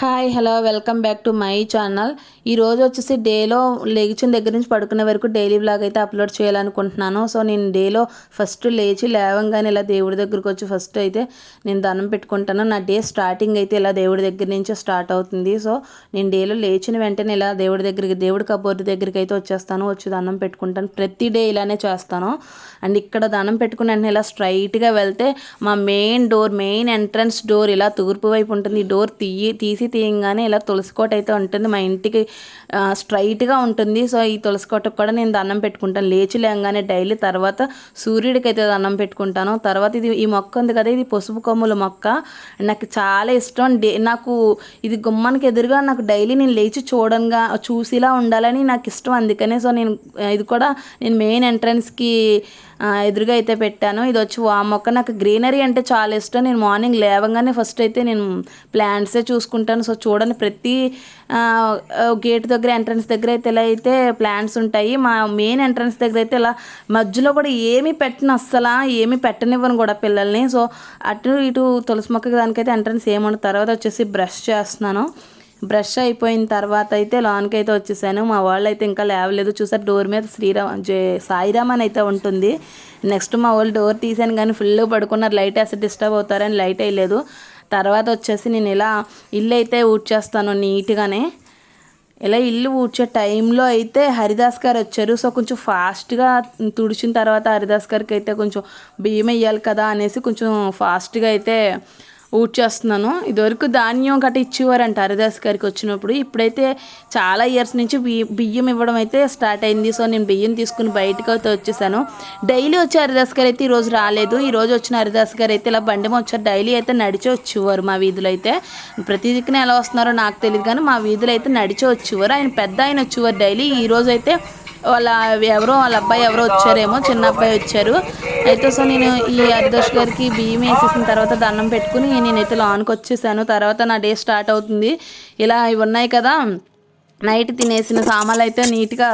Hi hello welcome back to my channel. ఈరోజు వచ్చేసి డేలో లేచిన దగ్గర నుంచి పడుకునే వరకు డైలీ వ్లాగ్ అయితే అప్లోడ్ చేయాలనుకుంటున్నాను. సో నేను డేలో ఫస్ట్ లేవంగానే ఇలా దేవుడి దగ్గరకు వచ్చి ఫస్ట్ అయితే నేను దండం పెట్టుకుంటాను. నా డే స్టార్టింగ్ అయితే ఇలా దేవుడి దగ్గర నుంచే స్టార్ట్ అవుతుంది. సో నేను డేలో లేచిన వెంటనే ఇలా దేవుడి కబోర్డ్ దగ్గరికి అయితే వచ్చేస్తాను, వచ్చి దండం పెట్టుకుంటాను. ప్రతి డే ఇలానే చేస్తాను. అండ్ ఇక్కడ దండం పెట్టుకుని వెంటనే ఇలా స్ట్రైట్గా వెళ్తే మా మెయిన్ ఎంట్రన్స్ డోర్ ఇలా తూర్పు వైపు ఉంటుంది. ఈ డోర్ తీసి తీయంగానే ఇలా తులసి కోట అయితే ఉంటుంది. మా ఇంటికి స్ట్రైట్గా ఉంటుంది. సో ఈ తులసి కోటకు కూడా నేను దండం పెట్టుకుంటాను లేగానే డైలీ. తర్వాత సూర్యుడికి అయితే దండం పెట్టుకుంటాను. తర్వాత ఈ మొక్క ఉంది కదా, ఇది పసుపు కొమ్ముల మొక్క, నాకు చాలా ఇష్టం. నాకు ఇది గుమ్మానికి ఎదురుగా నాకు డైలీ నేను లేచి చూసిలా ఉండాలని నాకు ఇష్టం. అందుకనే సో ఇది కూడా నేను మెయిన్ ఎంట్రన్స్కి ఎదురుగా అయితే పెట్టాను. ఇది వచ్చి ఆ మొక్క. నాకు గ్రీనరీ అంటే చాలా ఇష్టం. నేను మార్నింగ్ లేవగానే ఫస్ట్ అయితే నేను ప్లాంట్సే చూసుకుంటాను. సో చూడండి, ప్రతి గేట్ దగ్గర ఎంట్రన్స్ దగ్గర అయితే ఇలా అయితే ప్లాంట్స్ ఉంటాయి. మా మెయిన్ ఎంట్రన్స్ దగ్గర అయితే ఇలా మధ్యలో కూడా ఏమీ ఏమీ పెట్టనివ్వను కూడా పిల్లల్ని. సో అటు ఇటు తులసి మొక్క దానికైతే ఎంట్రన్స్ ఏముండదు. తర్వాత వచ్చేసి బ్రష్ చేస్తున్నాను. బ్రష్ అయిపోయిన తర్వాత అయితే లాన్కి అయితే వచ్చేసాను. మా వాళ్ళు అయితే ఇంకా లేవలేదు. చూసారు, డోర్ మీద సాయిరామ్ అని అయితే ఉంటుంది. నెక్స్ట్ మా వాళ్ళు డోర్ తీసాను కానీ ఫుల్ పడుకున్నారు, లైట్ వేస్తే డిస్టర్బ్ అవుతారని లైట్ వేయలేదు. తర్వాత వచ్చేసి నేను ఇలా ఇల్లు అయితే ఊడ్చేస్తాను నీట్గానే. ఇలా ఇల్లు ఊడ్చే టైంలో అయితే హరిదాస్ గారు వచ్చారు. సో కొంచెం ఫాస్ట్గా తుడిచిన తర్వాత హరిదాస్ గారికి అయితే కొంచెం బియ్యం వేయాలి కదా అనేసి కొంచెం ఫాస్ట్గా అయితే ఊడ్చేస్తున్నాను. ఇదివరకు ధాన్యం గట్ట ఇచ్చేవారంట హరిదాస్ గారికి వచ్చినప్పుడు. ఇప్పుడైతే చాలా ఇయర్స్ నుంచి బియ్యం ఇవ్వడం అయితే స్టార్ట్ అయింది. సో నేను బియ్యం తీసుకుని బయటకు అయితే వచ్చేసాను. డైలీ వచ్చే హరిదాస్ గారు అయితే ఈరోజు రాలేదు. ఈరోజు వచ్చిన హరిదాస్ గారు అయితే ఇలా బండి వచ్చారు. డైలీ అయితే నడిచి వచ్చేవారు. మా వీధిలో అయితే ప్రతి దిక్కున ఎలా వస్తున్నారో నాకు తెలియదు కానీ మా వీధిలో అయితే నడిచి వచ్చేవారు. ఆయన వచ్చేవారు డైలీ. ఈరోజు అయితే వాళ్ళ అబ్బాయి ఎవరో వచ్చారేమో, చిన్న అబ్బాయి వచ్చారు. అయితే సో నేను ఈ హరిదాస్ గారికి బియ్యం వేసేసిన తర్వాత దండం పెట్టుకుని నేనైతే లాన్కి వచ్చేసాను. తర్వాత నా డే స్టార్ట్ అవుతుంది. ఇలా ఇవి ఉన్నాయి కదా, నైట్ తినేసిన సామాన్లు అయితే నీట్గా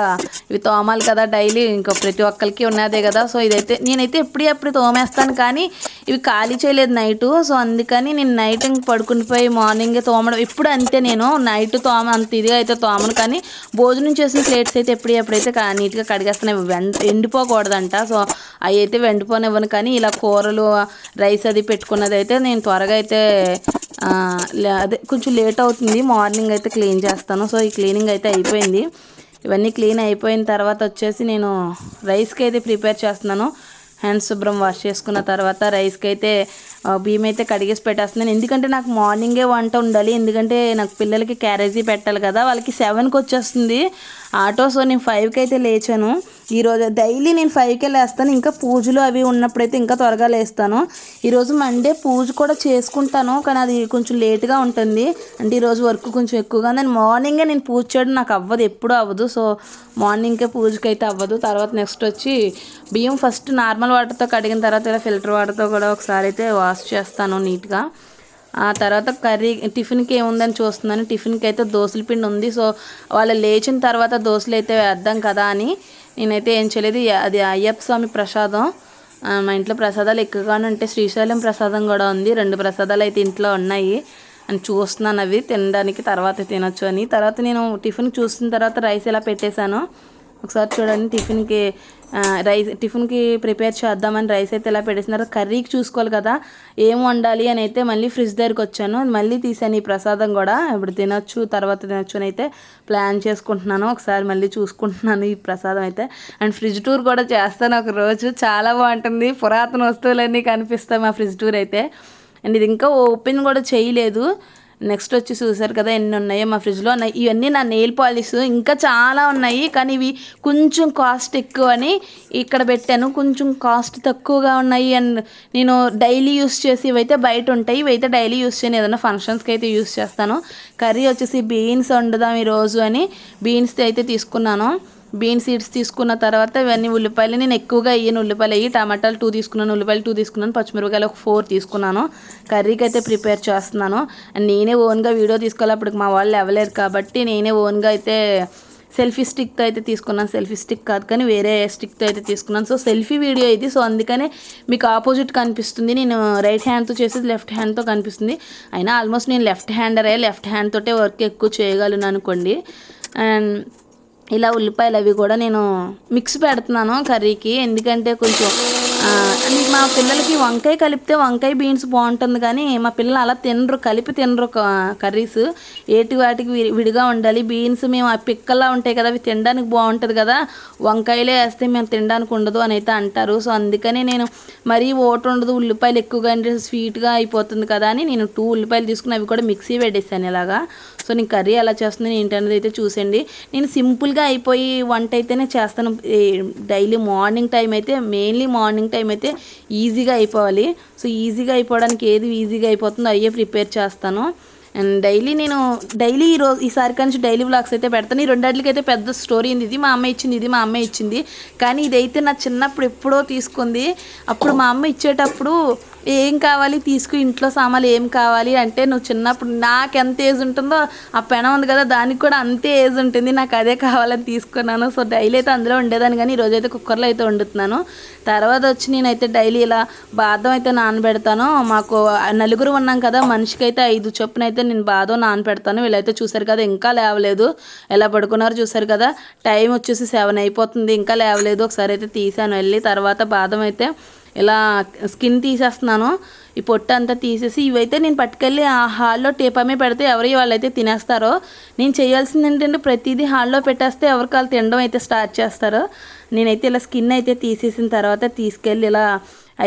ఇవి తోమాలి కదా డైలీ, ఇంకా ప్రతి ఒక్కరికి ఉన్నదే కదా. సో ఇదైతే నేనైతే ఎప్పుడు తోమేస్తాను కానీ ఇవి ఖాళీ చేయలేదు నైటు. సో అందుకని నేను నైట్ పడుకుని పోయి మార్నింగే తోమడం ఎప్పుడు అంతే. నేను నైట్ అంత ఇదిగా అయితే తోమను, కానీ భోజనం చేసిన ప్లేట్స్ అయితే ఎప్పుడైతే నీట్గా కడిగేస్తాను. ఎండిపోకూడదంట. సో అవి అయితే ఎండిపోనివ్వను. కానీ ఇలా కూరలు రైస్ అది పెట్టుకున్నది అయితే నేను త్వరగా అయితే అదే కొంచెం లేట్ అవుతుంది. మార్నింగ్ అయితే క్లీన్ చేస్తాను. సో ఈ క్లీనింగ్ అయితే అయిపోయింది. ఇవన్నీ క్లీన్ అయిపోయిన తర్వాత వచ్చేసి నేను రైస్కి అయితే ప్రిపేర్ చేస్తున్నాను. హ్యాండ్స్ శుభ్రం వాష్ చేసుకున్న తర్వాత రైస్కి అయితే బియ్యం అయితే కడిగేసి పెట్టేస్తున్నాను. ఎందుకంటే నాకు మార్నింగే వంట ఉండాలి. ఎందుకంటే నాకు పిల్లలకి క్యారేజీ పెట్టాలి కదా, వాళ్ళకి 7కి వచ్చేస్తుంది ఆటో. సో నేను 5కి అయితే లేచాను. ఈరోజు డైలీ నేను 5కే లేస్తాను. ఇంకా పూజలు అవి ఉన్నప్పుడైతే ఇంకా త్వరగా లేస్తాను. ఈరోజు మండే పూజ కూడా చేసుకుంటాను, కానీ అది కొంచెం లేట్గా ఉంటుంది. అంటే ఈరోజు వర్క్ కొంచెం ఎక్కువగా నేను మార్నింగే నేను పూజ చేయడం నాకు అవ్వదు, ఎప్పుడూ అవ్వదు. సో మార్నింగ్కే పూజకి అయితే అవ్వదు. తర్వాత నెక్స్ట్ వచ్చి బియ్యం ఫస్ట్ నార్మల్ వాటర్తో కడిగిన తర్వాత ఇలా ఫిల్టర్ వాటర్తో కూడా ఒకసారి అయితే వాష్ చేస్తాను నీట్గా. ఆ తర్వాత టిఫిన్కి ఏముందని చూస్తున్నాను. టిఫిన్కి అయితే దోశల పిండి ఉంది. సో వాళ్ళు లేచిన తర్వాత దోశలు అయితే వేద్దాం కదా అని నేనైతే ఏం చేయలేదు. అది అయ్యప్ప స్వామి ప్రసాదం. మా ఇంట్లో ప్రసాదాలు ఎక్కువగానే ఉంటాయి. శ్రీశైలం ప్రసాదం కూడా ఉంది. 2 ప్రసాదాలు అయితే ఇంట్లో ఉన్నాయి అని చూస్తున్నాను. అవి తినడానికి తర్వాత తినొచ్చు అని. తర్వాత నేను టిఫిన్ చూసిన తర్వాత రైస్ ఎలా పెట్టేశాను ఒకసారి చూడండి. టిఫిన్కి ప్రిపేర్ చేద్దామని రైస్ అయితే ఎలా పెట్టేసినారు. కర్రీకి చూసుకోవాలి కదా ఏం వండాలి అని అయితే మళ్ళీ ఫ్రిడ్జ్ దగ్గరికి వచ్చాను. మళ్ళీ తీసాను ఈ ప్రసాదం కూడా. ఇప్పుడు తర్వాత తినొచ్చు అని అయితే ప్లాన్ చేసుకుంటున్నాను. ఒకసారి మళ్ళీ చూసుకుంటున్నాను ఈ ప్రసాదం అయితే. అండ్ ఫ్రిడ్జ్ టూర్ కూడా చేస్తాను ఒక రోజు. చాలా బాగుంటుంది. పురాతన వస్తువులన్నీ కనిపిస్తాయి మా ఫ్రిడ్జ్ టూర్ అయితే. అండ్ ఇది ఇంకా ఓపెన్ కూడా చేయలేదు. నెక్స్ట్ వచ్చి చూసారు కదా ఎన్ని ఉన్నాయో మా ఫ్రిడ్జ్లో. ఇవన్నీ నా నెయిల్ పాలిష్ ఇంకా చాలా ఉన్నాయి, కానీ ఇవి కొంచెం కాస్ట్ ఎక్కువ అని ఇక్కడ పెట్టాను. కొంచెం కాస్ట్ తక్కువగా ఉన్నాయి. అండ్ నేను డైలీ యూస్ చేసి ఇవైతే బయట ఉంటాయి. ఇవైతే డైలీ యూస్ చేయను, ఏదైనా ఫంక్షన్స్కి అయితే యూస్ చేస్తాను. కర్రీ వచ్చేసి బీన్స్ వండుదాం ఈరోజు అని బీన్స్ అయితే తీసుకున్నాను. బీన్స్ సీడ్స్ తీసుకున్న తర్వాత ఇవన్నీ ఉల్లిపాయలు నేను ఎక్కువగా వేయను. ఉల్లిపాయలు టమాటాలు 2 తీసుకున్నాను, ఉల్లిపాయలు 2 తీసుకున్నాను, పచ్చిమిరపకాయలు ఒక 4 తీసుకున్నాను. కర్రీకి అయితే ప్రిపేర్ చేస్తున్నాను. అండ్ నేనే ఓన్గా వీడియో తీసుకోవాలి. అప్పటికి మా వాళ్ళు ఎవలేరు కాబట్టి నేనే ఓన్గా అయితే సెల్ఫీ స్టిక్తో అయితే తీసుకున్నాను. సెల్ఫీ స్టిక్ కాదు కానీ వేరే స్టిక్తో అయితే తీసుకున్నాను. సో సెల్ఫీ వీడియో ఇది. సో అందుకనే మీకు ఆపోజిట్ కనిపిస్తుంది. నేను రైట్ హ్యాండ్తో చేసేది లెఫ్ట్ హ్యాండ్తో కనిపిస్తుంది. అయినా ఆల్మోస్ట్ నేను లెఫ్ట్ హ్యాండరే, లెఫ్ట్ హ్యాండ్ తోటే వర్క్ ఎక్కువ చేయగలను అనుకోండి. అండ్ ఇలా ఉల్లిపాయలు అవి కూడా నేను మిక్స్ పెడుతున్నాను కర్రీకి. ఎందుకంటే కొంచెం మా పిల్లలకి వంకాయ కలిపితే వంకాయ బీన్స్ బాగుంటుంది, కానీ మా పిల్లలు అలా తినరు, కలిపి తినరు కర్రీస్. ఏటి వాటికి విడిగా ఉండాలి. బీన్స్ మేము ఆ పిక్కల్లా ఉంటాయి కదా, అవి తినడానికి బాగుంటుంది కదా, వంకాయలే వేస్తే మేము తినడానికి ఉండదు అని అయితే అంటారు. సో అందుకని నేను మరీ ఓటు ఉండదు, ఉల్లిపాయలు ఎక్కువగా అంటే స్వీట్గా అయిపోతుంది కదా అని నేను 2 ఉల్లిపాయలు తీసుకుని అవి కూడా మిక్సీ పెట్టేసాను ఇలాగా. సో నేను కర్రీ ఎలా చేస్తున్నాను ఏంటనేది అయితే చూసండి. నేను సింపుల్గా అయిపోయి వంట అయితేనే చేస్తాను. డైలీ మార్నింగ్ టైం అయితే, మెయిన్లీ మార్నింగ్ టైం అయితే ఈజీగా అయిపోవాలి. సో ఈజీగా అయిపోవడానికి ఏది ఈజీగా అయిపోతుందో అయ్యే ప్రిపేర్ చేస్తాను. అండ్ డైలీ ఈసారి కానీ డైలీ వ్లాగ్స్ అయితే పెడతాను. ఈ రెండాటికైతే పెద్ద స్టోరీ ఉంది. ఇది మా అమ్మ ఇచ్చింది, ఇది మా అమ్మ ఇచ్చింది. కానీ ఇదైతే నా చిన్నప్పుడు ఎప్పుడో తీసుకుంది. అప్పుడు మా అమ్మ ఇచ్చేటప్పుడు ఏం కావాలి తీసుకు, ఇంట్లో సామాన్లు ఏం కావాలి అంటే, నువ్వు చిన్నప్పుడు నాకు ఎంత ఏజ్ ఉంటుందో ఆ పెనం ఉంది కదా దానికి కూడా అంతే ఏజ్ ఉంటుంది, నాకు అదే కావాలని తీసుకున్నాను. సో డైలీ అయితే అందులో ఉండేదాన్ని, కానీ ఈరోజు అయితే కుక్కర్లో అయితే వండుతున్నాను. తర్వాత వచ్చి నేనైతే డైలీ ఇలా బాదం అయితే నానబెడతాను. మాకు నలుగురు ఉన్నాం కదా, మనిషికి అయితే 5 చొప్పున అయితే నేను బాదం నానబెడతాను. వీళ్ళైతే చూసారు కదా ఇంకా లేవలేదు, ఎలా పడుకున్నారు చూసారు కదా. టైం వచ్చేసి 7 అయిపోతుంది, ఇంకా లేవలేదు. ఒకసారి అయితే తీసాను వెళ్ళి. తర్వాత బాదం అయితే ఇలా స్కిన్ తీసేస్తున్నాను, ఈ పొట్టు అంతా తీసేసి. ఇవైతే నేను పట్టుకెళ్ళి ఆ హాల్లో టేపమే పెడితే ఎవరి వాళ్ళైతే తినేస్తారో. నేను చేయాల్సింది ఏంటంటే ప్రతిదీ హాల్లో పెట్టేస్తే ఎవరికి వాళ్ళు తినడం అయితే స్టార్ట్ చేస్తారో. నేనైతే ఇలా స్కిన్ అయితే తీసేసిన తర్వాత తీసుకెళ్ళి ఇలా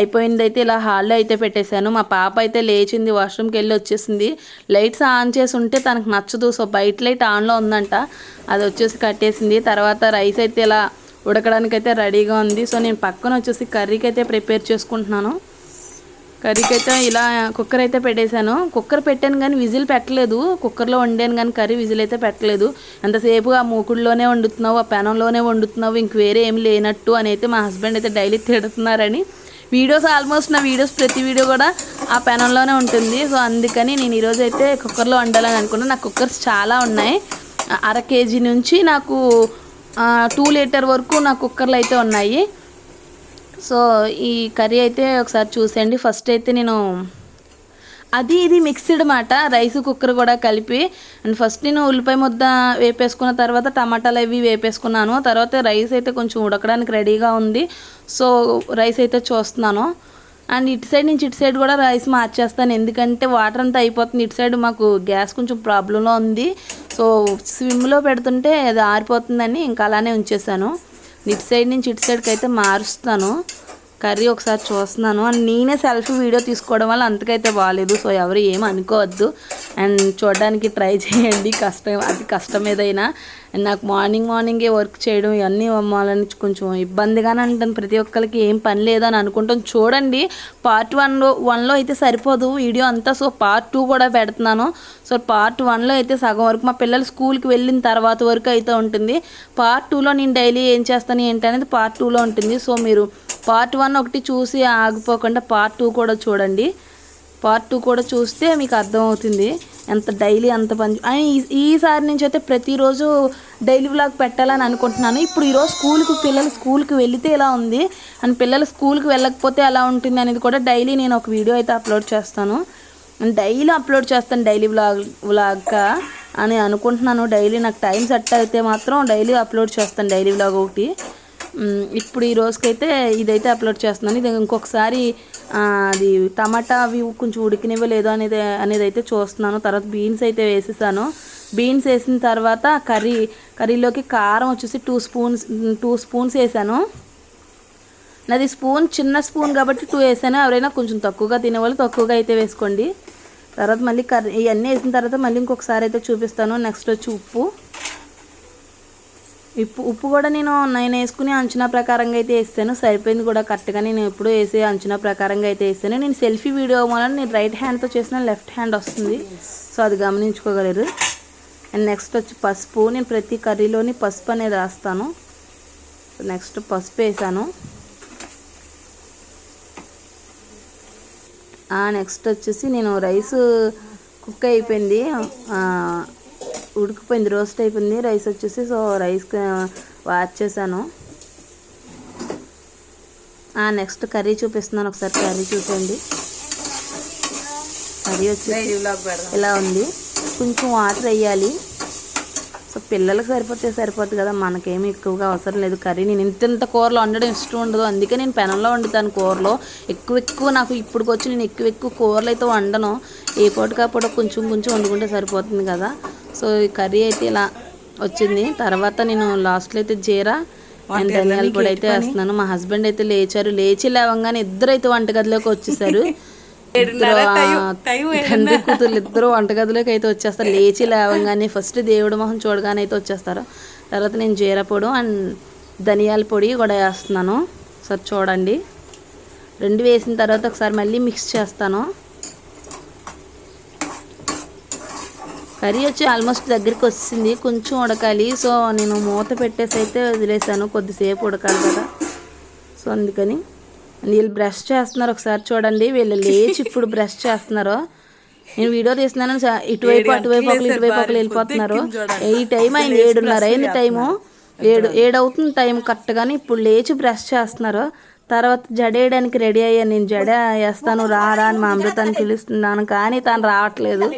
అయిపోయిందైతే ఇలా హాల్లో అయితే పెట్టేశాను. మా పాప అయితే లేచింది, వాష్రూమ్కి వెళ్ళి వచ్చేసింది. లైట్స్ ఆన్ చేసి ఉంటే తనకు నచ్చదు. సో బయట లైట్ ఆన్లో ఉందంట, అది వచ్చేసి కట్టేసింది. తర్వాత రైస్ అయితే ఇలా ఉడకడానికైతే రెడీగా ఉంది. సో నేను పక్కన వచ్చేసి కర్రీకి అయితే ప్రిపేర్ చేసుకుంటున్నాను. కర్రీకి అయితే ఇలా కుక్కర్ అయితే పెట్టేశాను. కుక్కర్ పెట్టాను కానీ విజిల్ పెట్టలేదు. కుక్కర్లో వండాను కానీ కర్రీ విజిల్ అయితే పెట్టలేదు. ఎంతసేపు ఆ మూకుడులోనే వండుతున్నావు, ఆ పెనంలోనే వండుతున్నావు, ఇంక వేరే ఏం లేనట్టు అని అయితే మా హస్బెండ్ అయితే డైలీ తిడుతున్నారని. వీడియోస్ ఆల్మోస్ట్ నా ప్రతి వీడియో కూడా ఆ పెనంలోనే ఉంటుంది. సో అందుకని నేను ఈరోజు అయితే కుక్కర్లో వండాలని అనుకున్నాను. నాకు కుక్కర్స్ చాలా ఉన్నాయి. 1/2 kg నుంచి నాకు 2 లీటర్ వరకు నా కుక్కర్లు అయితే ఉన్నాయి. సో ఈ కర్రీ అయితే ఒకసారి చూసేయండి. ఫస్ట్ అయితే నేను ఇది మిక్స్డ్ మాట, రైస్ కుక్కర్ కూడా కలిపి. అండ్ ఫస్ట్ నేను ఉల్లిపాయ ముద్ద వేపేసుకున్న తర్వాత టమాటాలు అవి వేపేసుకున్నాను. తర్వాత రైస్ అయితే కొంచెం ఉడకడానికి రెడీగా ఉంది. సో రైస్ అయితే చూస్తున్నాను. అండ్ ఇటు సైడ్ నుంచి ఇటు సైడ్ కూడా రైస్ మార్చేస్తాను, ఎందుకంటే వాటర్ అంతా అయిపోతుంది. ఇటు సైడ్ మాకు గ్యాస్ కొంచెం ప్రాబ్లంలో ఉంది. సో స్విమ్లో పెడుతుంటే అది ఆరిపోతుందని ఇంకా అలానే ఉంచేసాను. ఇటు సైడ్ నుంచి ఇటు సైడ్కి అయితే మారుస్తాను. కర్రీ ఒకసారి చూస్తున్నాను. అండ్ నేనే సెల్ఫీ వీడియో తీసుకోవడం వల్ల అంతకైతే బాగాలేదు. సో ఎవరు ఏం అనుకోవద్దు. అండ్ చూడడానికి ట్రై చేయండి, అది కష్టం ఏదైనా. అండ్ నాకు మార్నింగే వర్క్ చేయడం ఇవన్నీ అమ్మాలని కొంచెం ఇబ్బందిగానే ఉంటుంది. ప్రతి ఒక్కరికి ఏం పని లేదని అనుకుంటాం. చూడండి, పార్ట్ 1లో అయితే సరిపోదు వీడియో అంతా. సో పార్ట్ 2 కూడా పెడుతున్నాను. సో పార్ట్ 1లో అయితే సగం వరకు మా పిల్లలు స్కూల్కి వెళ్ళిన తర్వాత వరకు అయితే ఉంటుంది. పార్ట్ 2లో నేను డైలీ ఏం చేస్తాను ఏంటి అనేది పార్ట్ 2లో ఉంటుంది. సో మీరు పార్ట్ 1 ఒకటి చూసి ఆగిపోకుండా పార్ట్ 2 కూడా చూడండి. పార్ట్ 2 కూడా చూస్తే మీకు అర్థమవుతుంది ఎంత డైలీ అంత పని. ఈసారి నుంచి అయితే ప్రతిరోజు డైలీ వ్లాగ్ పెట్టాలని అనుకుంటున్నాను. ఇప్పుడు ఈరోజు పిల్లలు స్కూల్కి వెళితే ఎలా ఉంది అండ్ పిల్లలు స్కూల్కి వెళ్ళకపోతే ఎలా ఉంటుంది అనేది కూడా డైలీ నేను ఒక వీడియో అయితే అప్లోడ్ చేస్తాను. డైలీ అప్లోడ్ చేస్తాను డైలీ వ్లాగ్గా అని అనుకుంటున్నాను. డైలీ నాకు టైం సెట్ అయితే మాత్రం డైలీ అప్లోడ్ చేస్తాను డైలీ వ్లాగ్ ఒకటి. ఇప్పుడు ఈ రోజుకైతే ఇదైతే అప్లోడ్ చేస్తున్నాను. ఇది ఇంకొకసారి అది టమాటా అవి కొంచెం ఉడికినవో లేదో అనేది అయితే చూస్తున్నాను. తర్వాత బీన్స్ అయితే వేసేసాను. బీన్స్ వేసిన తర్వాత కర్రీలోకి కారం వచ్చేసి 2 స్పూన్స్ వేసాను. నాది చిన్న స్పూన్ కాబట్టి 2 వేసాను. ఎవరైనా కొంచెం తక్కువగా తినేవాళ్ళు తక్కువగా అయితే వేసుకోండి. తర్వాత మళ్ళీ ఇవన్నీ వేసిన తర్వాత మళ్ళీ ఇంకొకసారి అయితే చూపిస్తాను. నెక్స్ట్ వచ్చి ఉప్పు కూడా నేను వేసుకుని అంచనా ప్రకారంగా అయితే వేస్తాను. సరిపోయింది కూడా కరెక్ట్గా. నేను ఎప్పుడు వేసే అంచనా ప్రకారంగా అయితే వేస్తాను. నేను సెల్ఫీ వీడియో వల్ల నేను రైట్ హ్యాండ్తో చేసిన లెఫ్ట్ హ్యాండ్ వస్తుంది. సో అది గమనించుకోగలరు. అండ్ నెక్స్ట్ వచ్చి పసుపు. నేను ప్రతి కర్రీలోని పసుపు అనేది రాస్తాను. నెక్స్ట్ పసుపు వేసాను. నెక్స్ట్ వచ్చేసి నేను రైస్ కుక్ అయిపోయింది. ఉడికిపోయింది, రోస్ట్ అయిపోయింది రైస్ వచ్చేసి. సో రైస్ వాచ్ చేశాను. నెక్స్ట్ కర్రీ చూపిస్తున్నాను, ఒకసారి కర్రీ చూసేయండి. కర్రీ వచ్చేసి ఇలా ఉంది. కొంచెం వాటర్ వేయాలి. సో పిల్లలకు సరిపోతుంది కదా, మనకేమీ ఎక్కువగా అవసరం లేదు కర్రీ. నేను ఇంత కూరలో వండడం ఇష్టం ఉండదు, అందుకే నేను పెనంలో వండుతాను కూరలో. ఎక్కువ నాకు ఇప్పుడుకొచ్చి నేను ఎక్కువ కూరలు అయితే వండను. ఏ పూట కాకపోతే కొంచెం వండుకుంటే సరిపోతుంది కదా. సో ఈ కర్రీ అయితే ఇలా వచ్చింది. తర్వాత నేను లాస్ట్లో అయితే జీరా అండ్ ధనియాల పొడి అయితే వేస్తున్నాను. మా హస్బెండ్ అయితే లేచి లేవగానే ఇద్దరు అయితే వంటగదిలోకి వచ్చేసారు. తండ్రి కూతుర్లు ఇద్దరు వంటగదిలోకి అయితే వచ్చేస్తారు. లేచి లేవగానే ఫస్ట్ దేవుడి మొహం చూడగానే అయితే వచ్చేస్తారు. తర్వాత నేను జీరా పొడి అండ్ ధనియాల పొడి కూడా వేస్తున్నాను. సార్ చూడండి, రెండు వేసిన తర్వాత ఒకసారి మళ్ళీ మిక్స్ చేస్తాను. కర్రీ వచ్చి ఆల్మోస్ట్ దగ్గరికి వచ్చింది, కొంచెం ఉడకాలి. సో నేను మూత పెట్టేసి అయితే వదిలేసాను, కొద్దిసేపు ఉడకాలి కదా. సో అందుకని వీళ్ళు బ్రష్ చేస్తున్నారు, ఒకసారి చూడండి. వీళ్ళు లేచి ఇప్పుడు బ్రష్ చేస్తున్నారు. నేను వీడియో తీస్తున్నాను, ఇటువైపు ఒకరు వెళ్ళిపోతున్నారు. ఈ టైం అయింది, 7:30 అయింది టైము. 7 అవుతుంది టైం కరెక్ట్గాని. ఇప్పుడు లేచి బ్రష్ చేస్తున్నారు. తర్వాత జడ వేయడానికి రెడీ అయ్యాను. నేను జడ వేస్తాను రా అని మా అమృతాన్ని పిలుస్తున్నాను, కానీ తను రావట్లేదు.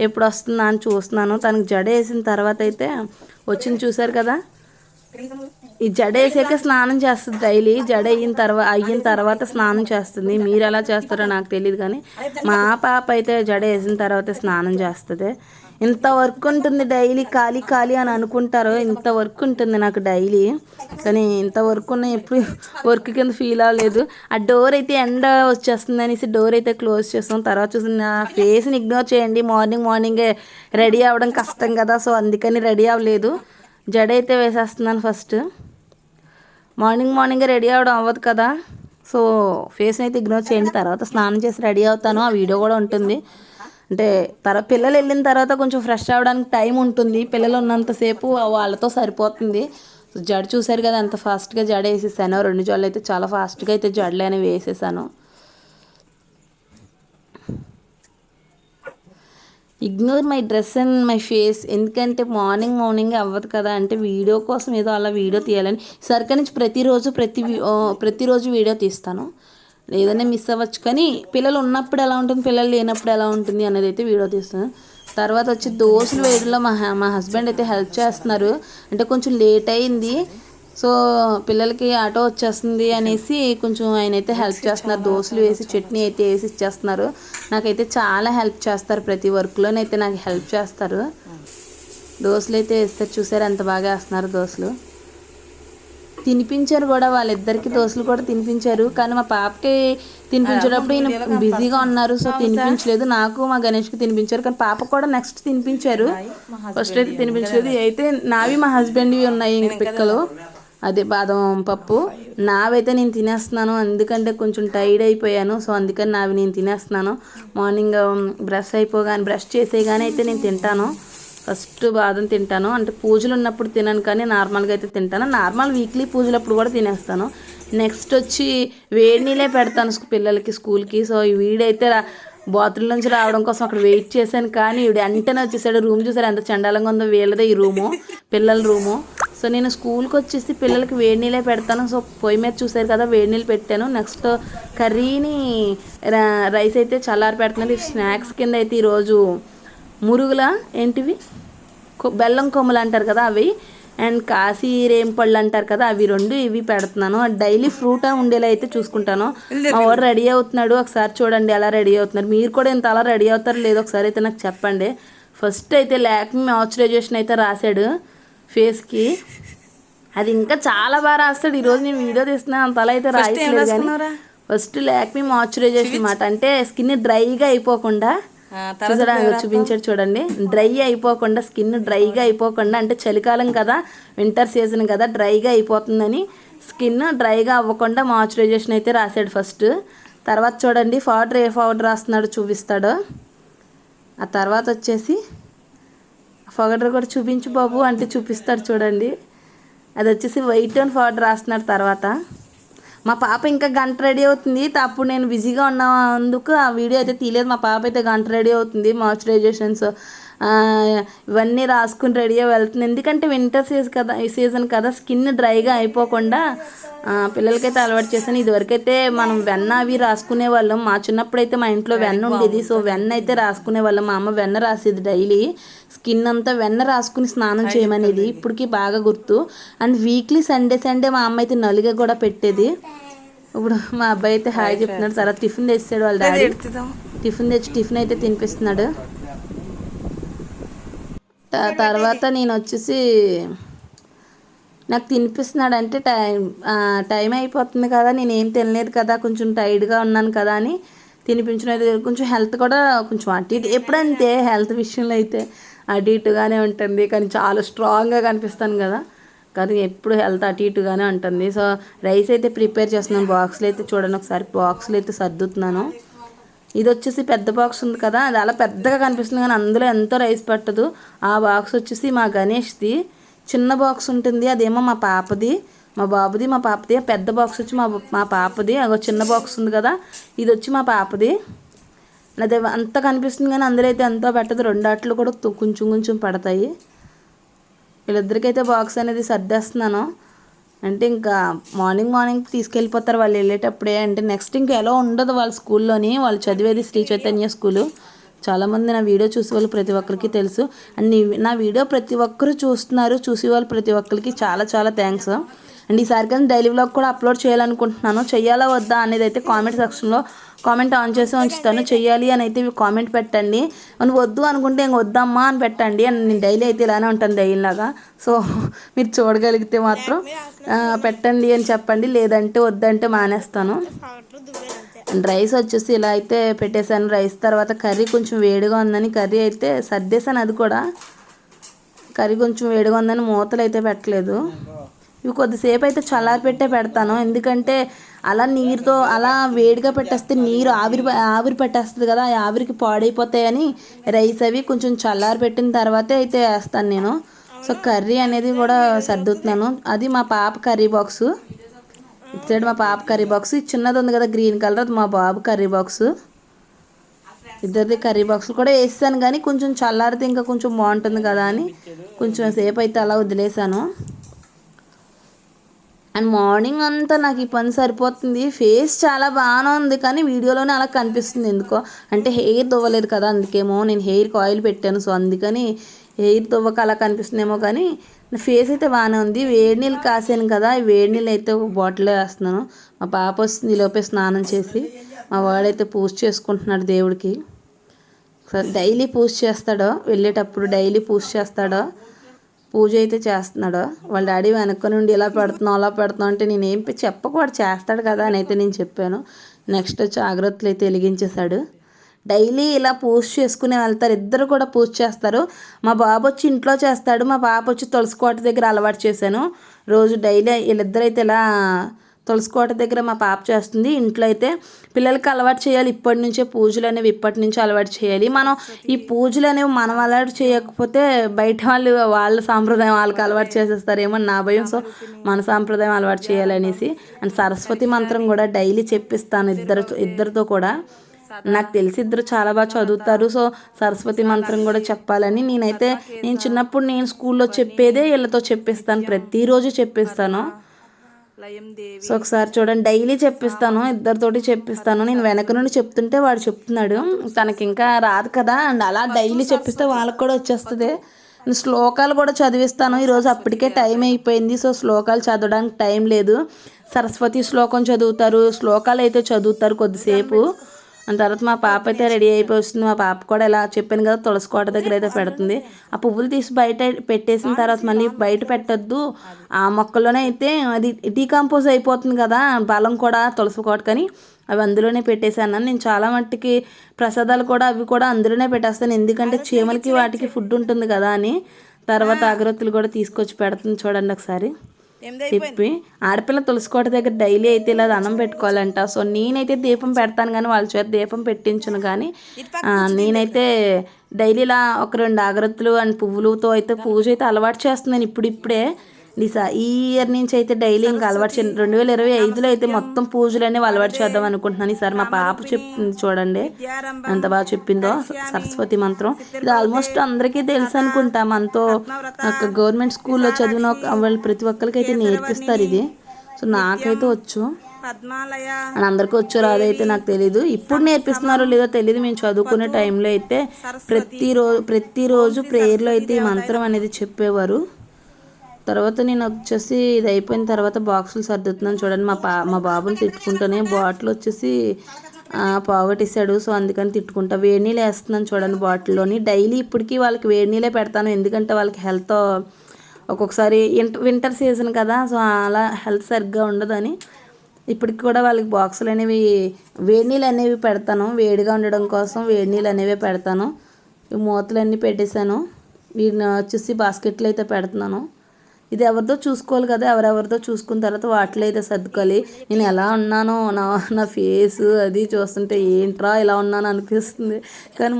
ఎప్పుడు వస్తుందా అని చూస్తున్నాను. తనకు జడ వేసిన తర్వాత అయితే వచ్చింది, చూసారు కదా. ఈ జడ వేసాక స్నానం చేస్తుంది డైలీ. జడ అయిన తర్వాత స్నానం చేస్తుంది. మీరు ఎలా చేస్తారో నాకు తెలియదు, కానీ మా పాప అయితే జడ వేసిన తర్వాత స్నానం చేస్తుంది. ఇంత వర్క్ ఉంటుంది డైలీ, ఖాళీ అని అనుకుంటారు. ఇంత వర్క్ ఉంటుంది నాకు డైలీ, కానీ ఇంత వర్క్ ఉన్న ఎప్పుడు వర్క్ కింద ఫీల్ అవ్వలేదు. ఆ డోర్ అయితే ఎండ వచ్చేస్తుంది అనేసి డోర్ అయితే క్లోజ్ చేస్తాం. తర్వాత చూసి నా ఫేస్ని ఇగ్నోర్ చేయండి. మార్నింగే రెడీ అవ్వడం కష్టం కదా, సో అందుకని రెడీ అవ్వలేదు. జడ అయితే వేసేస్తున్నాను ఫస్ట్. మార్నింగే రెడీ అవ్వడం అవ్వదు కదా, సో ఫేస్ని అయితే ఇగ్నోర్ చేయండి. తర్వాత స్నానం చేసి రెడీ అవుతాను, ఆ వీడియో కూడా ఉంటుంది. అంటే పిల్లలు వెళ్ళిన తర్వాత కొంచెం ఫ్రెష్ అవ్వడానికి టైం ఉంటుంది. పిల్లలు ఉన్నంతసేపు వాళ్ళతో సరిపోతుంది. జడ చూసారు కదా ఎంత ఫాస్ట్గా జడ వేసేసాను. 2 జడలు అయితే చాలా ఫాస్ట్గా అయితే జడలు అనేవి వేసేసాను. Ignore my dress and my face, ఎందుకంటే మార్నింగ్ అవ్వదు కదా. అంటే వీడియో కోసం ఏదో అలా వీడియో తీయాలని సరిగ్గా నుంచి ప్రతిరోజు వీడియో తీస్తాను. ఏదైనా మిస్ అవ్వచ్చు, కానీ పిల్లలు ఉన్నప్పుడు ఎలా ఉంటుంది, పిల్లలు లేనప్పుడు ఎలా ఉంటుంది అనేది అయితే వీడియో తీస్తాను. తర్వాత వచ్చి దోశలు వేయడంలో మా హస్బెండ్ అయితే హెల్ప్ చేస్తున్నారు. అంటే కొంచెం లేట్ అయింది, సో పిల్లలకి ఆటో వచ్చేస్తుంది అనేసి కొంచెం ఆయన అయితే హెల్ప్ చేస్తున్నారు. దోశలు వేసి చట్నీ అయితే వేసి ఇచ్చేస్తున్నారు. నాకైతే చాలా హెల్ప్ చేస్తారు, ప్రతి వర్క్లోనైతే నాకు హెల్ప్ చేస్తారు. దోశలు అయితే వేస్తారు, చూసారు ఎంత బాగా వేస్తున్నారు దోశలు. తినిపించారు కూడా, వాళ్ళిద్దరికి దోశలు కూడా తినిపించారు. కానీ మా పాపకి తినిపించేటప్పుడు ఈయన బిజీగా ఉన్నారు, సో తినిపించలేదు. నాకు మా గణేష్కి తినిపించారు, కానీ పాప కూడా నెక్స్ట్ తినిపించారు. ఫస్ట్ అయితే తినిపించలేదు. అయితే నావి మా హస్బెండ్వి ఉన్నాయి ఇంక పిక్కలు, అదే బాదం పప్పు. నావైతే నేను తినేస్తున్నాను, ఎందుకంటే కొంచెం టైర్డ్ అయిపోయాను. సో అందుకని నావి నేను తినేస్తున్నాను. మార్నింగ్ బ్రష్ చేసేగానే అయితే నేను తింటాను. ఫస్ట్ బాదం తింటాను, అంటే పూజలు ఉన్నప్పుడు తినను, కానీ నార్మల్గా అయితే తింటాను. నార్మల్ వీక్లీ పూజలప్పుడు కూడా తినేస్తాను. నెక్స్ట్ వచ్చి వేడి నీళ్ళే పెడతాను పిల్లలకి స్కూల్కి. సో ఈ వీడైతే బాత్రూమ్ నుంచి రావడం కోసం అక్కడ వెయిట్ చేశాను, కానీ వీడు వెంటనే వచ్చేసాడు. రూమ్ చూసారు ఎంత చండాలంగా ఉందో, వీళ్ళదే ఈ రూము, పిల్లల రూము. సో నేను స్కూల్కి వచ్చేసి పిల్లలకి వేడి నీళ్ళే పెడతాను. సో పొయ్యి మీద చూసారు కదా, వేడి నీళ్ళు పెట్టాను. నెక్స్ట్ కర్రీని రైస్ అయితే చల్లారి పెడుతున్నాను. స్నాక్స్ కింద అయితే ఈరోజు మురుగుల ఏంటివి బెల్లం కొమ్మలు అంటారు కదా అవి, అండ్ కాశీ రేంపళ్ళు అంటారు కదా అవి, ఇవి పెడుతున్నాను. డైలీ ఫ్రూట్ ఉండేలా అయితే చూసుకుంటాను. మా వాడు రెడీ అవుతున్నాడు, ఒకసారి చూడండి ఎలా రెడీ అవుతున్నారు. మీరు కూడా ఇంత అలా రెడీ అవుతారో లేదో ఒకసారి అయితే నాకు చెప్పండి. ఫస్ట్ అయితే లాక్మీ మాయిశ్చరైజేషన్ అయితే రాశాడు ఫేస్కి, అది ఇంకా చాలా బాగా రాస్తాడు. ఈరోజు నేను వీడియో తీస్తున్నాను, అంత అలా అయితే రాయట్లేదు. కానీ ఫస్ట్ లాక్మీ మాయిశ్చరైజేషన్ అన్నమాట, అంటే స్కిన్ డ్రైగా అయిపోకుండా చూపించాడు చూడండి. స్కిన్ డ్రైగా అయిపోకుండా, అంటే చలికాలం కదా, వింటర్ సీజన్ కదా, డ్రైగా అయిపోతుందని స్కిన్ డ్రైగా అవ్వకుండా మాయిశ్చరైజేషన్ అయితే రాశాడు ఫస్ట్. తర్వాత చూడండి ఏ పౌడర్ రాస్తున్నాడు చూపిస్తాడు. ఆ తర్వాత వచ్చేసి పౌడర్ కూడా చూపించు బాబు అంటే చూపిస్తాడు చూడండి. అది వచ్చేసి వైట్ టోన్ పౌడర్ రాస్తున్నాడు. తర్వాత మా పాప ఇంకా గంట రెడీ అవుతుంది. అప్పుడు నేను బిజీగా ఉన్నందుకు ఆ వీడియో అయితే తీయలేదు. మా పాప అయితే గంట రెడీ అవుతుంది. మాయిశ్చరైజేషన్స్ ఇవన్నీ రాసుకుని రెడీగా వెళ్తుంది. ఎందుకంటే వింటర్ సీజన్ కదా స్కిన్ డ్రైగా అయిపోకుండా పిల్లలకైతే అలవాటు చేశాను. ఇదివరకైతే మనం వెన్న అవి రాసుకునే వాళ్ళం. మా చిన్నప్పుడు అయితే మా ఇంట్లో వెన్న ఉండేది. సో వెన్న అయితే రాసుకునే వాళ్ళం. మా అమ్మ వెన్న రాసేది డైలీ. స్కిన్ అంతా వెన్న రాసుకుని స్నానం చేయమనేది. ఇప్పటికీ బాగా గుర్తు. అండ్ వీక్లీ సండే మా అమ్మ అయితే నలుగ కూడా పెట్టేది. ఇప్పుడు మా అబ్బాయి అయితే హాయ్ చెప్తున్నాడు. తర్వాత టిఫిన్ తెచ్చాడు వాళ్ళ డాడీ. టిఫిన్ అయితే తినిపిస్తున్నాడు. తర్వాత నేను వచ్చేసి నాకు తినిపిస్తున్నాడు అంటే టైం అయిపోతుంది కదా, నేను ఏం తినలేదు కదా, కొంచెం టైర్డ్గా ఉన్నాను కదా అని తినిపించలేదు. కొంచెం హెల్త్ కూడా కొంచెం అటు ఇటు ఎప్పుడంతే హెల్త్ విషయంలో అయితే అటు ఇటుగానే ఉంటుంది. కానీ చాలా స్ట్రాంగ్గా కనిపిస్తాను కదా, కానీ ఎప్పుడు హెల్త్ అటు ఇటుగానే ఉంటుంది. సో రైస్ అయితే ప్రిపేర్ చేస్తున్నాను. బాక్స్లో అయితే చూడండి ఒకసారి, బాక్స్లో అయితే సర్దుతున్నాను. ఇది వచ్చేసి పెద్ద బాక్స్ ఉంది కదా, అది అలా పెద్దగా కనిపిస్తుంది కానీ అందులో ఎంతో రైస్ పట్టదు. ఆ బాక్స్ వచ్చేసి మా గణేష్ది. చిన్న బాక్స్ ఉంటుంది, అదేమో మా పాపది, మా పాపది. పెద్ద బాక్స్ వచ్చి మా పాపది. అగో చిన్న బాక్స్ ఉంది కదా, ఇది వచ్చి మా పాపది. అదే అంత కనిపిస్తుంది కానీ అందులో అయితే ఎంతో పెట్టదు. రెండు ఆటలు కూడా కొంచెం పడతాయి. వీళ్ళిద్దరికైతే బాక్స్ అనేది సర్దేస్తున్నాను. అంటే ఇంకా మార్నింగ్ తీసుకెళ్ళిపోతారు వాళ్ళు వెళ్ళేటప్పుడే. అంటే నెక్స్ట్ ఇంకా ఎలా ఉండదు వాళ్ళ స్కూల్లోని. వాళ్ళు చదివేది శ్రీ చైతన్య స్కూలు. చాలామంది నా వీడియో చూసే వాళ్ళు ప్రతి ఒక్కరికి తెలుసు. అండ్ నా వీడియో ప్రతి ఒక్కరు చూస్తున్నారు. చూసే వాళ్ళు ప్రతి ఒక్కరికి చాలా థ్యాంక్స్. అండ్ ఈసారి కానీ డైలీ వ్లాగ్ కూడా అప్లోడ్ చేయాలనుకుంటున్నాను. చెయ్యాలా వద్దా అనేది అయితే కామెంట్ సెక్షన్లో కామెంట్ ఆన్ చేసి ఉంచుతాను. చెయ్యాలి అని అయితే కామెంట్ పెట్టండి. అని వద్దు అనుకుంటే ఇంక వద్దమ్మా అని పెట్టండి. అండ్ నేను డైలీ అయితే ఇలానే ఉంటాను డైలీలాగా. సో మీరు చూడగలిగితే మాత్రం పెట్టండి అని చెప్పండి, లేదంటే వద్దంటే మానేస్తాను. అండ్ రైస్ వచ్చేసి ఇలా అయితే పెట్టేశాను. రైస్ తర్వాత కర్రీ కొంచెం వేడిగా ఉందని కర్రీ అయితే సర్దేశాను. అది కూడా కర్రీ కొంచెం వేడిగా ఉందని మూతలు అయితే పెట్టలేదు. ఇవి కొద్దిసేపు అయితే చల్లారి పెట్టే పెడతాను. ఎందుకంటే అలా నీరుతో అలా వేడిగా పెట్టేస్తే నీరు ఆవిరి పెట్టేస్తుంది కదా, ఆ ఆవిరికి పాడైపోతాయని రైస్ అవి కొంచెం చల్లారి పెట్టిన తర్వాతే అయితే వేస్తాను నేను. సో కర్రీ అనేది కూడా సర్దుతున్నాను. అది మా పాప కర్రీ బాక్సు. ఇటు సైడ్ మా పాప కర్రీ బాక్స్, చిన్నది ఉంది కదా గ్రీన్ కలర్, అది మా బాబు కర్రీ బాక్స్. ఇద్దరిది కర్రీ బాక్స్ కూడా వేసాను కానీ కొంచెం చల్లారితే ఇంకా కొంచెం బాగుంటుంది కదా అని కొంచెం సేపు అయితే అలా వదిలేసాను. అండ్ మార్నింగ్ అంతా నాకు ఈ పని సరిపోతుంది. ఫేస్ చాలా బాగానే ఉంది కానీ వీడియోలోనే అలా కనిపిస్తుంది ఎందుకో. అంటే హెయిర్ దువ్వలేదు కదా, అందుకేమో. నేను హెయిర్కి ఆయిల్ పెట్టాను, సో అందుకని హెయిర్ దువ్వక అలా కనిపిస్తుందేమో. కానీ ఫేస్ అయితే బాగానే ఉంది. వేడి నీళ్ళు కాసాను కదా, వేడి నీళ్ళు అయితే ఒక బాటిల్లో వేస్తున్నాను. మా పాప వస్తుంది, లోపే స్నానం చేసి. మా వాడైతే పూజ చేసుకుంటున్నాడు దేవుడికి. డైలీ పూజ చేస్తాడో, వెళ్ళేటప్పుడు డైలీ పూజ చేస్తాడో, పూజ అయితే చేస్తున్నాడు. వాళ్ళ డాడీ వెనక నుండి ఇలా పెడుతున్నావు అలా పెడుతున్నావు అంటే నేనేం చెప్పకూడదు, చేస్తాడు కదా అని అయితే నేను చెప్పాను. నెక్స్ట్ జాగ్రత్తలు అయితే వెలిగించేశాడు. డైలీ ఇలా పూజ చేసుకుని వెళ్తారు. ఇద్దరు కూడా పూజ చేస్తారు. మా బాబు వచ్చి ఇంట్లో చేస్తాడు, మా పాప వచ్చి తులసి కోట దగ్గర అలవాటు చేశాను. రోజు డైలీ వీళ్ళిద్దరైతే ఇలా తులసి కోట దగ్గర మా పాప చేస్తుంది. ఇంట్లో అయితే పిల్లలకి అలవాటు చేయాలి. ఇప్పటి నుంచే పూజలు అనేవి ఇప్పటి నుంచే అలవాటు చేయాలి. మనం ఈ పూజలు అనేవి మనం అలవాటు చేయకపోతే బయట వాళ్ళ సాంప్రదాయం వాళ్ళకి అలవాటు చేసేస్తారేమో నా భయం. సో మన సాంప్రదాయం అలవాటు చేయాలనేసి. అండ్ సరస్వతి మంత్రం కూడా డైలీ చెప్పిస్తాను ఇద్దరితో కూడా. నాకు తెలిసి ఇద్దరు చాలా బాగా చదువుతారు. సో సరస్వతి మంత్రం కూడా చెప్పాలని నేను చిన్నప్పుడు నేను స్కూల్లో చెప్పేదే వీళ్ళతో చెప్పిస్తాను, ప్రతిరోజు చెప్పిస్తాను. సో ఒకసారి చూడండి, డైలీ చెప్పిస్తాను, ఇద్దరితోటి చెప్పిస్తాను. నేను వెనక నుండి చెప్తుంటే వాడు చెప్తున్నాడు, తనకి ఇంకా రాదు కదా. అండ్ అలా డైలీ చెప్పిస్తే వాళ్ళకి కూడా వచ్చేస్తుంది. శ్లోకాలు కూడా చదివిస్తాను. ఈరోజు అప్పటికే టైం అయిపోయింది. సో శ్లోకాలు చదవడానికి టైం లేదు. సరస్వతి శ్లోకం చదువుతారు, శ్లోకాలు అయితే చదువుతారు కొద్దిసేపు. అండ్ తర్వాత మా పాప అయితే రెడీ అయిపోతుంది. మా పాప కూడా ఇలా చెప్పాను కదా తులసి కోట దగ్గర అయితే పెడుతుంది. ఆ పువ్వులు తీసి బయట పెట్టేసిన తర్వాత మళ్ళీ బయట పెట్టద్దు, ఆ మొక్కల్లోనే అయితే అది డీకంపోజ్ అయిపోతుంది కదా బలం కూడా తులసి కోటకని అవి అందులోనే పెట్టేశాను. నేను చాలా మట్టికి ప్రసాదాలు కూడా అవి కూడా అందులోనే పెట్టేస్తాను, ఎందుకంటే చీమలకి వాటికి ఫుడ్ ఉంటుంది కదా అని. తర్వాత అగరత్తులు కూడా తీసుకొచ్చి పెడుతుంది, చూడండి ఒకసారి తిప్పి. ఆడపిల్ల తులసికోట దగ్గర డైలీ అయితే ఇలా దండం పెట్టుకోవాలంట. సో నేనైతే దీపం పెడతాను కానీ వాళ్ళ చేత దీపం పెట్టించను. కానీ నేనైతే డైలీ ఇలా ఒక 2 అగరత్తులు అండ్ పువ్వులతో అయితే పూజ అయితే అలవాటు చేస్తున్నాను ఇప్పుడిప్పుడే. ఈ ఇయర్ నుంచి అయితే డైలీ ఇంకా అలవాటు 2025లో అయితే మొత్తం పూజలన్నీ అలవాటు చేద్దాం అనుకుంటున్నాను. ఈసారి మా పాప చెప్తుంది చూడండి ఎంత బాగా చెప్పిందో సరస్వతి మంత్రం. ఇది ఆల్మోస్ట్ అందరికీ తెలుసు అనుకుంటా. మనతో గవర్నమెంట్ స్కూల్లో చదివిన వాళ్ళు ప్రతి ఒక్కరికి అయితే నేర్పిస్తారు ఇది. సో నాకైతే వచ్చు, అని అందరికీ వచ్చో రాదైతే నాకు తెలీదు. ఇప్పుడు నేర్పిస్తున్నారో లేదో తెలియదు. మేము చదువుకునే టైంలో అయితే ప్రతిరోజు ప్రేయర్లో అయితే ఈ మంత్రం అనేది చెప్పేవారు. తర్వాత నేను వచ్చేసి ఇది అయిపోయిన తర్వాత బాక్సులు సర్దుతున్నాను చూడండి. మా బాబుని తిట్టుకుంటూనే బాటిల్ వచ్చేసి పోగొట్టేశాడు. సో అందుకని తిట్టుకుంటా వేడి నీళ్ళు వేస్తున్నాను చూడండి బాటిల్లోని. డైలీ ఇప్పటికీ వాళ్ళకి వేడి నీళ్ళే పెడతాను, ఎందుకంటే వాళ్ళకి హెల్త్ ఒక్కొక్కసారి వింటర్ సీజన్ కదా, సో అలా హెల్త్ సరిగ్గా ఉండదని ఇప్పటికి కూడా వాళ్ళకి బాక్సులు అనేవి వేడి నీళ్ళు అనేవి పెడతాను. వేడిగా ఉండడం కోసం వేడి నీళ్ళు అనేవి పెడతాను. ఈ మూతలన్నీ పెట్టేశాను. వీటిని వచ్చేసి బాస్కెట్లో అయితే పెడుతున్నాను. ఇది ఎవరిదో చూసుకోవాలి కదా, ఎవరెవరిదో చూసుకున్న తర్వాత వాటిలో అయితే సర్దుకోవాలి. నేను ఎలా ఉన్నానో నా ఫేస్ అది చూస్తుంటే ఏంట్రా ఇలా ఉన్నాను అనిపిస్తుంది. కానీ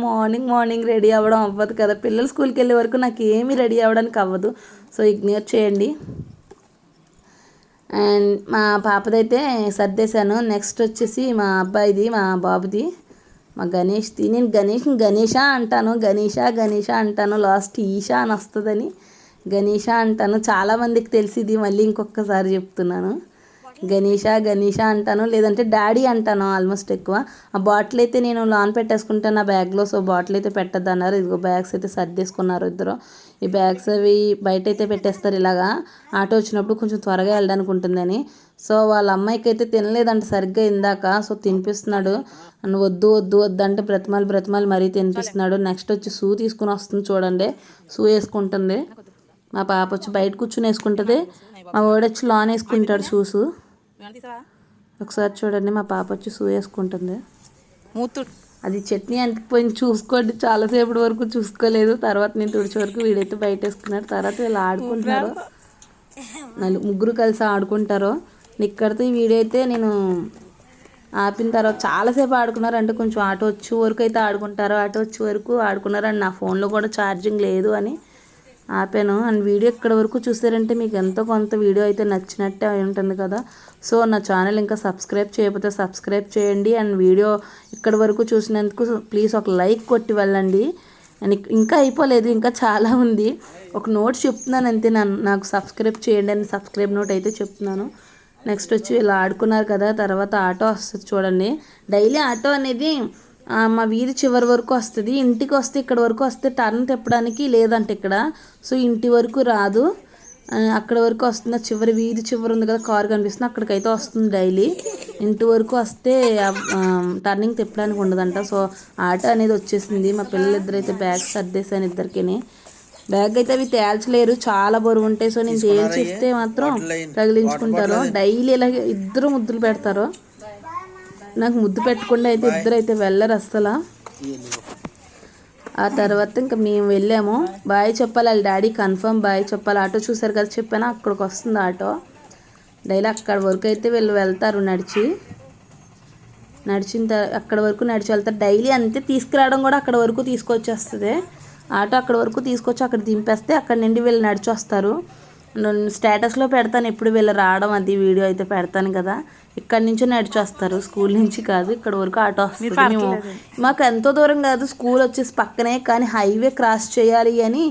మార్నింగ్ రెడీ అవ్వడం అవ్వదు కదా, పిల్లలు స్కూల్కి వెళ్ళే వరకు నాకు ఏమీ రెడీ అవ్వడానికి అవ్వదు. సో ఇగ్నోర్ చేయండి. అండ్ మా పాపదైతే సర్దేశాను. నెక్స్ట్ వచ్చేసి మా అబ్బాయిది, మా బాబుది, మా గణేష్ది. నేను గణేష అంటాను, లాస్ట్ ఈషా అని వస్తుందని గణేష అంటాను. చాలామందికి తెలిసిది, మళ్ళీ ఇంకొకసారి చెప్తున్నాను. గణేష అంటాను, లేదంటే డాడీ అంటాను ఆల్మోస్ట్ ఎక్కువ. ఆ బాటిల్ అయితే నేను లాన్ పెట్టేసుకుంటాను నా బ్యాగ్లో. సో బాటిల్ అయితే పెట్టద్దు అన్నారు. ఇదిగో బ్యాగ్స్ అయితే సర్దేసుకున్నారు ఇద్దరు. ఈ బ్యాగ్స్ అవి బయట అయితే పెట్టేస్తారు ఇలాగా, ఆటో వచ్చినప్పుడు కొంచెం త్వరగా వెళ్ళడానికి ఉంటుందని. సో వాళ్ళ అమ్మాయికి అయితే తినలేదంట సరిగ్గా ఇందాక. సో తినిపిస్తున్నాడు. వద్దు అంటే బ్రతిమాలు మరీ తినిపిస్తున్నాడు. నెక్స్ట్ వచ్చి షూ తీసుకుని వస్తుంది చూడండి, షూ వేసుకుంటుంది. మా పాప వచ్చి బయట కూర్చుని వేసుకుంటుంది, మా వాడు వచ్చి లాన్ వేసుకుంటాడు షూస్. ఒకసారి చూడండి, మా పాప వచ్చి షూ వేసుకుంటుంది. అది చట్నీ అంటిపోయింది చూసుకోండి. చాలాసేపటి వరకు చూసుకోలేదు. తర్వాత నేను తుడిచే వరకు వీడైతే బయట వేసుకున్నాడు. తర్వాత వీళ్ళు ఆడుకుంటున్నారు, ముగ్గురు కలిసి ఆడుకుంటారు. ఇక్కడితో ఈ వీడియో అయితే నేను ఆపిన తర్వాత చాలాసేపు ఆడుకున్నారు. అంటే కొంచెం ఆటో వచ్చే వరకు అయితే ఆడుకుంటారు. ఆటో వచ్చే వరకు ఆడుకున్నారు. అండ్ నా ఫోన్లో కూడా ఛార్జింగ్ లేదు అని ఆపాను. అండ్ వీడియో ఇక్కడ వరకు చూసారంటే మీకు ఎంతో కొంత వీడియో అయితే నచ్చినట్టే అయి ఉంటుంది కదా. సో నా ఛానల్ ఇంకా సబ్స్క్రైబ్ చేయకపోతే సబ్స్క్రైబ్ చేయండి. అండ్ వీడియో ఇక్కడ వరకు చూసినందుకు ప్లీజ్ ఒక లైక్ కొట్టి వెళ్ళండి. అండ్ ఇంకా అయిపోలేదు, ఇంకా చాలా ఉంది. ఒక నోట్ చెప్తున్నాను అంతే, నాకు సబ్స్క్రైబ్ చేయండి అని సబ్స్క్రైబ్ నోట్ అయితే చెప్తున్నాను. నెక్స్ట్ వచ్చి ఇలా ఆడుకున్నారు కదా, తర్వాత ఆటో వస్తుంది చూడండి. డైలీ ఆటో అనేది మా వీధి చివరి వరకు వస్తుంది. ఇంటికి వస్తే ఇక్కడ వరకు వస్తే టర్న్ తిప్పడానికి లేదంటే ఇక్కడ. సో ఇంటి వరకు రాదు, అక్కడ వరకు వస్తుంది. చివరి వీధి చివరి ఉంది కదా, కారు కనిపిస్తుంది, అక్కడికైతే వస్తుంది డైలీ. ఇంటి వరకు వస్తే టర్నింగ్ తిప్పడానికి ఉండదంట. సో ఆటో అనేది వచ్చేసింది. మా పిల్లలిద్దరు అయితే బ్యాగ్ సర్దేశాను ఇద్దరికి. బ్యాగ్ అయితే అవి తేల్చలేరు, చాలా బరువు ఉంటాయి. సో నేను తేల్చిస్తే మాత్రం తగిలించుకుంటారు. డైలీ ఇలా ఇద్దరు ముద్దులు పెడతారు. నాకు ముద్దు పెట్టకుండా అయితే ఇద్దరు అయితే వెళ్ళరు అస్సలు. ఆ తర్వాత ఇంకా మేము వెళ్ళాము. బాయ్ చెప్పాలి, వాళ్ళ డాడీ కన్ఫర్మ్ బాయ్ చెప్పాలి. ఆటో చూసారు కదా, చెప్పాను అక్కడికి వస్తుంది ఆటో. డైలీ అక్కడ వరకు అయితే వీళ్ళు వెళ్తారు అక్కడ వరకు నడిచి వెళ్తారు డైలీ. అంతే, తీసుకురావడం కూడా అక్కడ వరకు తీసుకొచ్చేస్తుంది ఆటో. అక్కడ వరకు తీసుకొచ్చి అక్కడ దింపేస్తే అక్కడ నుండి వీళ్ళు నడిచి వస్తారు. స్టేటస్లో పెడతాను ఎప్పుడు వీళ్ళు రావడం, అది వీడియో అయితే పెడతాను కదా. ఇక్కడి నుంచి నడిచి వస్తారు, స్కూల్ నుంచి కాదు, ఇక్కడ వరకు ఆటో వస్తుంది. మాకు ఎంతో దూరం కాదు, స్కూల్ వచ్చేసి పక్కనే, కానీ హైవే క్రాస్ చేయాలి అని.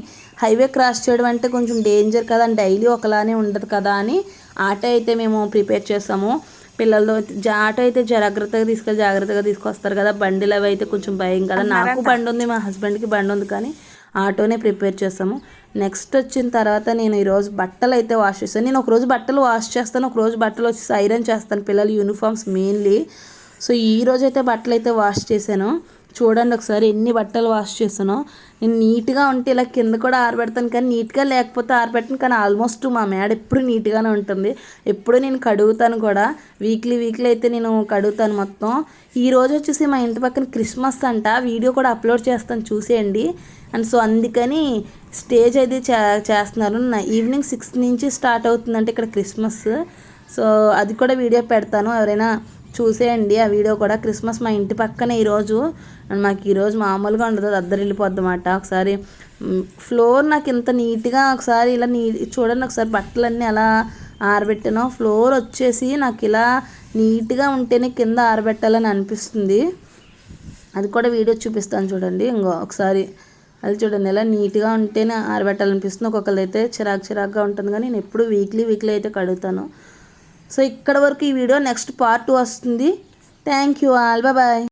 హైవే క్రాస్ చేయడం అంటే కొంచెం డేంజర్ కదా, డైలీ ఒకలానే ఉండదు కదా అని ఆటో అయితే మేము ప్రిపేర్ చేసాము. పిల్లలతో ఆటో అయితే జాగ్రత్తగా తీసుకొస్తారు కదా. బండిలు అవి అయితే కొంచెం భయం కదా. నాకు బండి ఉంది, మా హస్బెండ్కి బండి ఉంది, కానీ ఆటోనే ప్రిపేర్ చేసాము. నెక్స్ట్ వచ్చిన తర్వాత నేను ఈరోజు బట్టలు అయితే వాష్ చేస్తాను. నేను ఒకరోజు బట్టలు వాష్ చేస్తాను, ఒకరోజు బట్టలు వచ్చి ఐరన్ చేస్తాను, పిల్లల యూనిఫామ్స్ మెయిన్లీ. సో ఈరోజు అయితే బట్టలు అయితే వాష్ చేశాను. చూడండి ఒకసారి ఎన్ని బట్టలు వాష్ చేసానో. నేను నీట్గా ఉంటే ఇలా కింద కూడా ఆరబెడతాను, కానీ నీట్గా లేకపోతే ఆరబెట్టను. కానీ ఆల్మోస్ట్ మా మేడ ఎప్పుడు నీట్గానే ఉంటుంది, ఎప్పుడు నేను కడుగుతాను కూడా. వీక్లీ అయితే నేను కడుగుతాను మొత్తం. ఈరోజు వచ్చేసి మా ఇంటి పక్కన క్రిస్మస్ అంట, వీడియో కూడా అప్లోడ్ చేస్తాను చూసేయండి. అండ్ సో అందుకని స్టేజ్ అయితే చేస్తున్నారు. ఈవినింగ్ 6 నుంచి స్టార్ట్ అవుతుందంటే ఇక్కడ క్రిస్మస్. సో అది కూడా వీడియో పెడతాను, ఎవరైనా చూసేయండి ఆ వీడియో కూడా. క్రిస్మస్ మా ఇంటి పక్కనే ఈరోజు. మాకు ఈరోజు మామూలుగా ఉండదు, అద్దరిల్లిపోద్దన్నమాట. ఒకసారి ఫ్లోర్ నాకు ఇంత నీట్గా ఒకసారి ఇలా చూడండి, ఒకసారి బట్టలన్నీ ఎలా ఆరబెట్టానో. ఫ్లోర్ వచ్చేసి నాకు ఇలా నీట్గా ఉంటేనే కింద ఆరబెట్టాలని అనిపిస్తుంది. అది కూడా వీడియో చూపిస్తాను చూడండి. ఒకసారి అది చూడండి, ఎలా నీట్గా ఉంటేనే ఆరబెట్టాలనిపిస్తుంది. ఒక్కొక్కరు అయితే చిరాకుగా ఉంటుంది, కానీ నేను ఎప్పుడు వీక్లీ అయితే కడుగుతాను. సో ఇక్కడ వరకు ఈ వీడియో. నెక్స్ట్ పార్ట్ 2 వస్తుంది. Thank you all, bye.